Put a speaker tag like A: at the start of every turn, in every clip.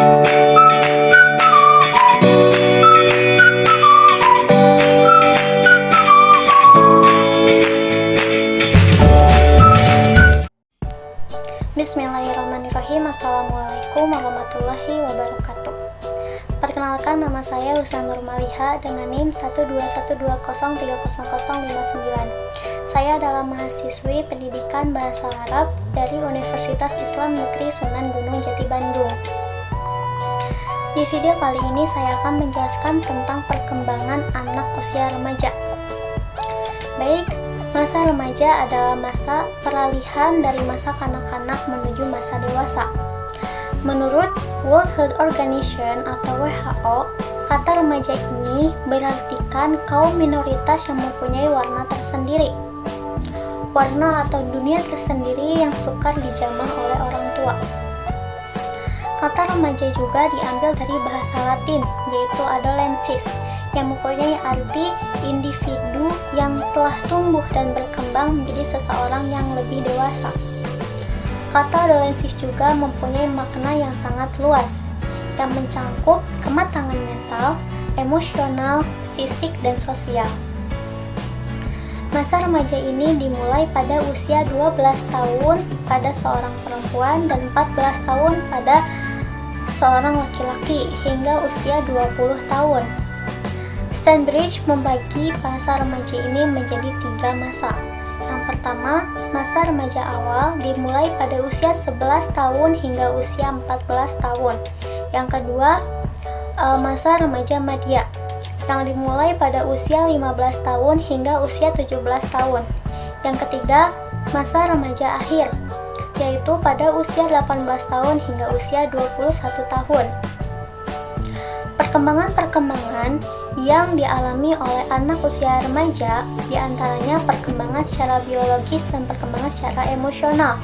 A: Bismillahirrahmanirrahim. Assalamualaikum warahmatullahi wabarakatuh. Perkenalkan, nama saya Husna Nurmaliha dengan NIM 12120300059. Saya adalah mahasiswi pendidikan bahasa Arab dari Universitas Islam Negeri Sunan Gunung Jati, Bandung. Di video kali ini saya akan menjelaskan tentang perkembangan anak usia remaja. Baik, masa remaja adalah masa peralihan dari masa kanak-kanak menuju masa dewasa. Menurut World Health Organization atau WHO, kata remaja ini berartikan kaum minoritas yang mempunyai warna tersendiri. Warna atau dunia tersendiri yang sukar dijamah oleh orang tua. Kata remaja juga diambil dari bahasa Latin, yaitu adolescens, yang mempunyai arti individu yang telah tumbuh dan berkembang menjadi seseorang yang lebih dewasa. Kata adolescens juga mempunyai makna yang sangat luas, yang mencangkup kematangan mental, emosional, fisik, dan sosial. Masa remaja ini dimulai pada usia 12 tahun pada seorang perempuan dan 14 tahun pada seorang laki-laki hingga usia 20 tahun. Stanbridge membagi masa remaja ini menjadi 3 masa. Yang pertama, masa remaja awal dimulai pada usia 11 tahun hingga usia 14 tahun. Yang kedua, masa remaja madya yang dimulai pada usia 15 tahun hingga usia 17 tahun. Yang ketiga, masa remaja akhir, yaitu pada usia 18 tahun hingga usia 21 tahun. Perkembangan-perkembangan yang dialami oleh anak usia remaja diantaranya perkembangan secara biologis dan perkembangan secara emosional.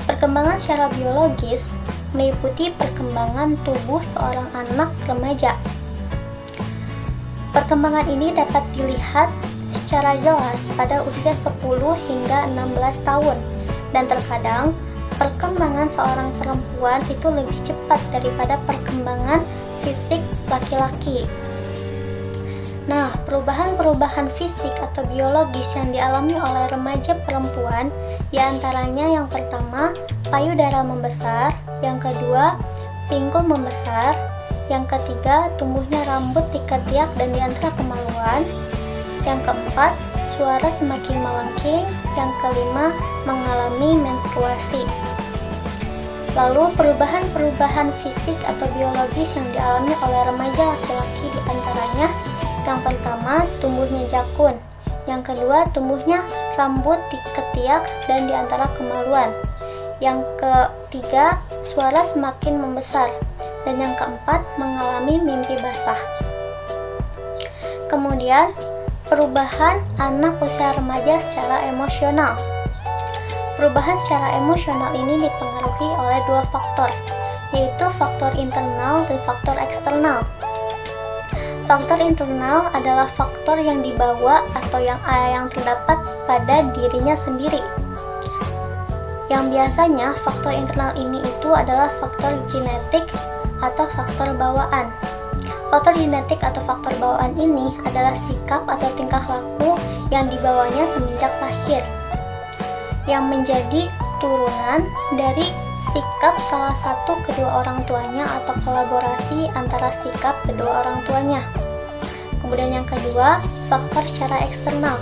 A: Perkembangan secara biologis meliputi perkembangan tubuh seorang anak remaja. Perkembangan ini dapat dilihat secara jelas pada usia 10 hingga 16 tahun, dan terkadang perkembangan seorang perempuan itu lebih cepat daripada perkembangan fisik laki-laki. Nah, perubahan-perubahan fisik atau biologis yang dialami oleh remaja perempuan diantaranya yang pertama, payudara membesar, yang kedua, pinggul membesar, yang ketiga, tumbuhnya rambut di ketiak dan di antara kemaluan, yang keempat, suara semakin melengking, yang kelima, mengalami menstruasi. Lalu perubahan-perubahan fisik atau biologis yang dialami oleh remaja laki-laki diantaranya yang pertama, tumbuhnya jakun, yang kedua, tumbuhnya rambut di ketiak dan di antara kemaluan, yang ketiga, suara semakin membesar, dan yang keempat, mengalami mimpi basah. Kemudian, perubahan anak usia remaja secara emosional. Perubahan secara emosional ini dipengaruhi oleh 2 faktor, yaitu faktor internal dan faktor eksternal. Faktor internal adalah faktor yang dibawa atau yang terdapat pada dirinya sendiri. Yang biasanya faktor internal ini itu adalah faktor genetik atau faktor bawaan. Faktor genetik atau faktor bawaan ini adalah sikap atau tingkah laku yang dibawanya semenjak lahir, yang menjadi turunan dari sikap salah satu kedua orang tuanya atau kolaborasi antara sikap kedua orang tuanya. Kemudian yang kedua, faktor secara eksternal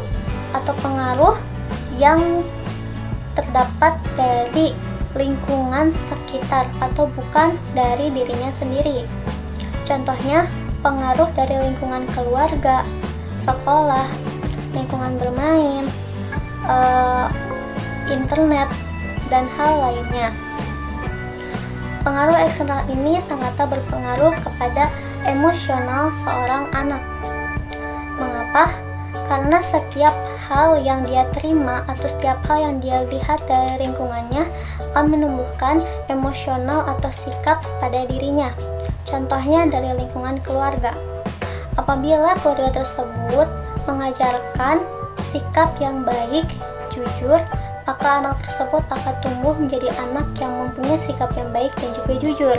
A: atau pengaruh yang terdapat dari lingkungan sekitar atau bukan dari dirinya sendiri. Contohnya, pengaruh dari lingkungan keluarga, sekolah, lingkungan bermain, internet, dan hal lainnya. Pengaruh eksternal ini sangatlah berpengaruh kepada emosional seorang anak. Mengapa? Karena setiap hal yang dia terima atau setiap hal yang dia lihat dari lingkungannya akan menumbuhkan emosional atau sikap pada dirinya. Contohnya dari lingkungan keluarga. Apabila keluarga tersebut mengajarkan sikap yang baik, jujur, maka anak tersebut akan tumbuh menjadi anak yang mempunyai sikap yang baik dan juga jujur.